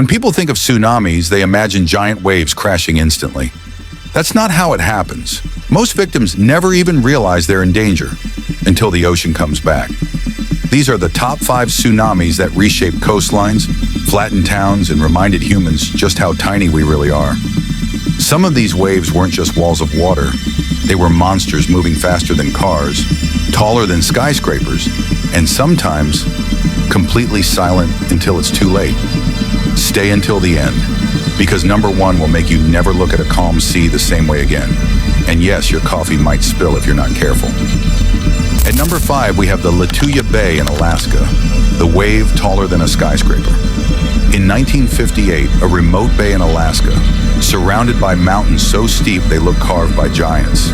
When people think of tsunamis, they imagine giant waves crashing instantly. That's not how it happens. Most victims never even realize they're in danger until the ocean comes back. These are the top 5 tsunamis that reshaped coastlines, flattened towns, and reminded humans just how tiny we really are. Some of these waves weren't just walls of water. They were monsters moving faster than cars, taller than skyscrapers, and sometimes completely silent until it's too late. Stay until the end, because number 1 will make you never look at a calm sea the same way again. And yes, your coffee might spill if you're not careful. At number 5, we have the Lituya Bay in Alaska, the wave taller than a skyscraper. In 1958, a remote bay in Alaska, surrounded by mountains so steep they look carved by giants.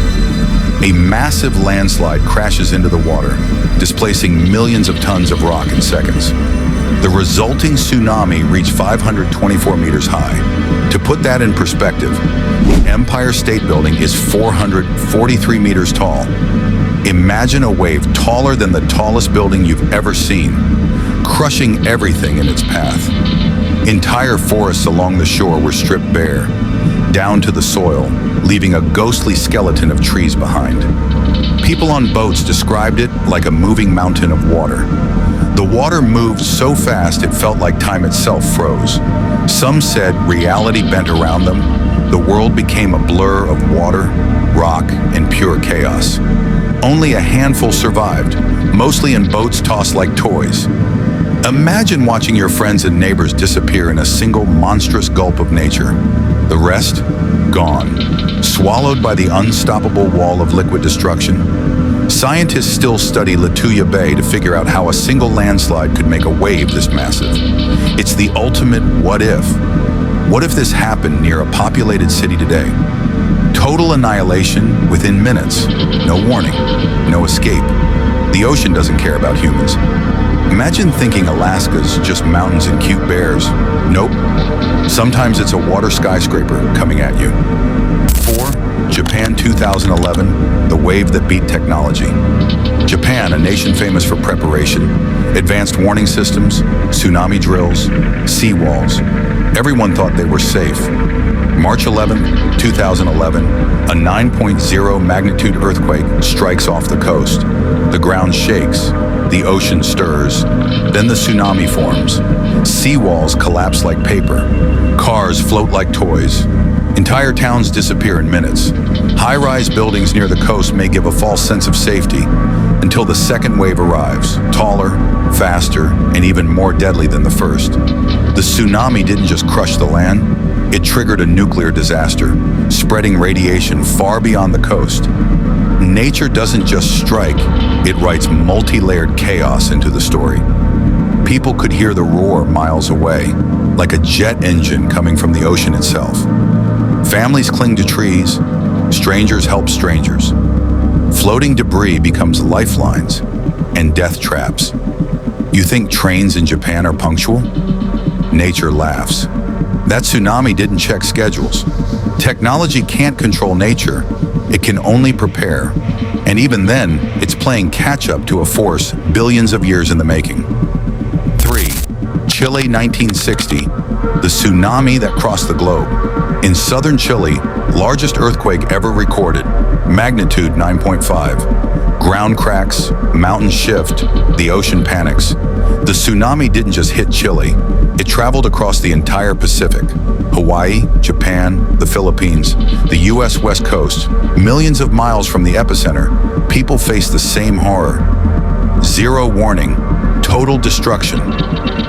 A massive landslide crashes into the water, displacing millions of tons of rock in seconds. The resulting tsunami reached 524 meters high. To put that in perspective, the Empire State Building is 443 meters tall. Imagine a wave taller than the tallest building you've ever seen, crushing everything in its path. Entire forests along the shore were stripped bare, down to the soil, leaving a ghostly skeleton of trees behind. People on boats described it like a moving mountain of water. The water moved so fast it felt like time itself froze. Some said reality bent around them. The world became a blur of water, rock, and pure chaos. Only a handful survived, mostly in boats tossed like toys. Imagine watching your friends and neighbors disappear in a single monstrous gulp of nature. The rest, gone, swallowed by the unstoppable wall of liquid destruction. Scientists still study Lituya Bay to figure out how a single landslide could make a wave this massive. It's the ultimate what if. What if this happened near a populated city today? Total annihilation within minutes. No warning, no escape. The ocean doesn't care about humans. Imagine thinking Alaska's just mountains and cute bears. Nope. Sometimes it's a water skyscraper coming at you. 4. Japan 2011, the wave that beat technology. Japan, a nation famous for preparation, advanced warning systems, tsunami drills, seawalls. Everyone thought they were safe. March 11, 2011, a 9.0 magnitude earthquake strikes off the coast. The ground shakes, the ocean stirs, then the tsunami forms. Seawalls collapse like paper. Cars float like toys. Entire towns disappear in minutes. High-rise buildings near the coast may give a false sense of safety until the second wave arrives, taller, faster, and even more deadly than the first. The tsunami didn't just crush the land, it triggered a nuclear disaster, spreading radiation far beyond the coast. Nature doesn't just strike, it writes multi-layered chaos into the story. People could hear the roar miles away, like a jet engine coming from the ocean itself. Families cling to trees, strangers help strangers. Floating debris becomes lifelines and death traps. You think trains in Japan are punctual? Nature laughs. That tsunami didn't check schedules. Technology can't control nature, it can only prepare. And even then, it's playing catch-up to a force billions of years in the making. 3. Chile 1960, the tsunami that crossed the globe. In southern Chile, largest earthquake ever recorded, magnitude 9.5. Ground cracks, mountains shift, the ocean panics. The tsunami didn't just hit Chile, it traveled across the entire Pacific. Hawaii, Japan, the Philippines, the US West Coast, millions of miles from the epicenter, people face the same horror. Zero warning, total destruction.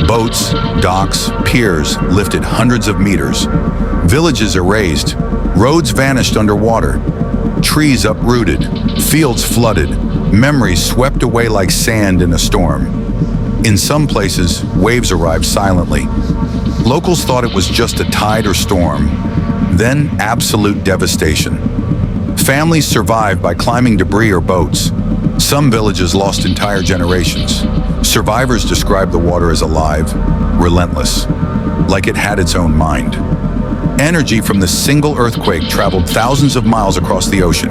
Boats, docks, piers lifted hundreds of meters. Villages erased, roads vanished underwater. Trees uprooted, fields flooded, memories swept away like sand in a storm. In some places, waves arrived silently. Locals thought it was just a tide or storm. Then, absolute devastation. Families survived by climbing debris or boats. Some villages lost entire generations. Survivors described the water as alive, relentless, like it had its own mind. Energy from the single earthquake traveled thousands of miles across the ocean.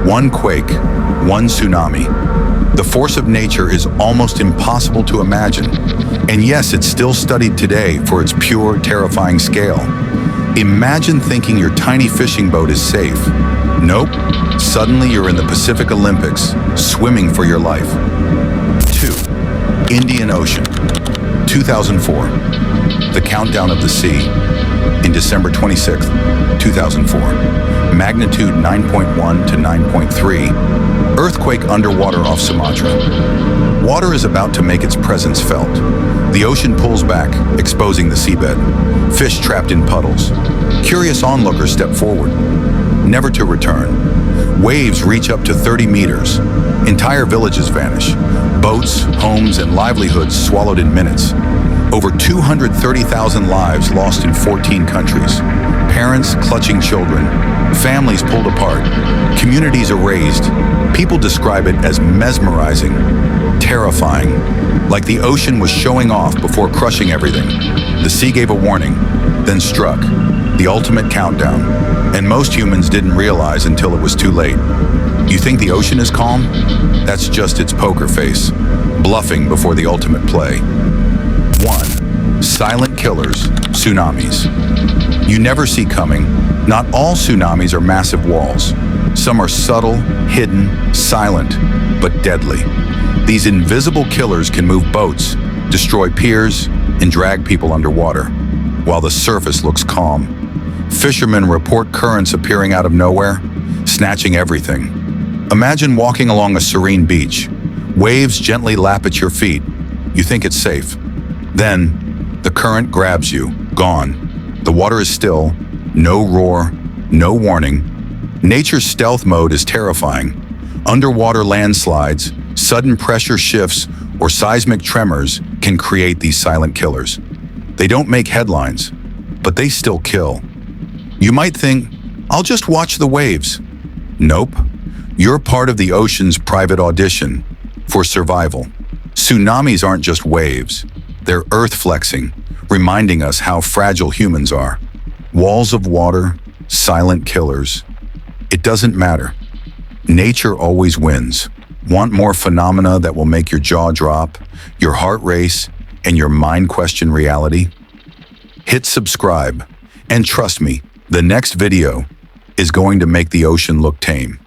One quake, one tsunami. The force of nature is almost impossible to imagine, and yes, it's still studied today for its pure, terrifying scale. Imagine thinking your tiny fishing boat is safe. Nope. Suddenly you're in the Pacific Olympics, swimming for your life. 2. Indian Ocean. 2004. The countdown of the sea. In December 26, 2004. Magnitude 9.1 to 9.3. Earthquake underwater off Sumatra. Water is about to make its presence felt. The ocean pulls back, exposing the seabed. Fish trapped in puddles. Curious onlookers step forward, never to return. Waves reach up to 30 meters. Entire villages vanish. Boats, homes, and livelihoods swallowed in minutes. Over 230,000 lives lost in 14 countries. Parents clutching children. Families pulled apart. Communities erased. People describe it as mesmerizing, terrifying, like the ocean was showing off before crushing everything. The sea gave a warning, then struck, the ultimate countdown, and most humans didn't realize until it was too late. You think the ocean is calm? That's just its poker face, bluffing before the ultimate play. 1. Silent killers, tsunamis. You never see coming. Not all tsunamis are massive walls. Some are subtle, hidden, silent, but deadly. These invisible killers can move boats, destroy piers, and drag people underwater, while the surface looks calm. Fishermen report currents appearing out of nowhere, snatching everything. Imagine walking along a serene beach. Waves gently lap at your feet. You think it's safe. Then, the current grabs you, gone. The water is still, no roar, no warning. Nature's stealth mode is terrifying. Underwater landslides, sudden pressure shifts, or seismic tremors can create these silent killers. They don't make headlines, but they still kill. You might think, I'll just watch the waves. Nope. You're part of the ocean's private audition for survival. Tsunamis aren't just waves. They're earth flexing, reminding us how fragile humans are. Walls of water, silent killers. It doesn't matter. Nature always wins. Want more phenomena that will make your jaw drop, your heart race, and your mind question reality? Hit subscribe, and trust me, the next video is going to make the ocean look tame.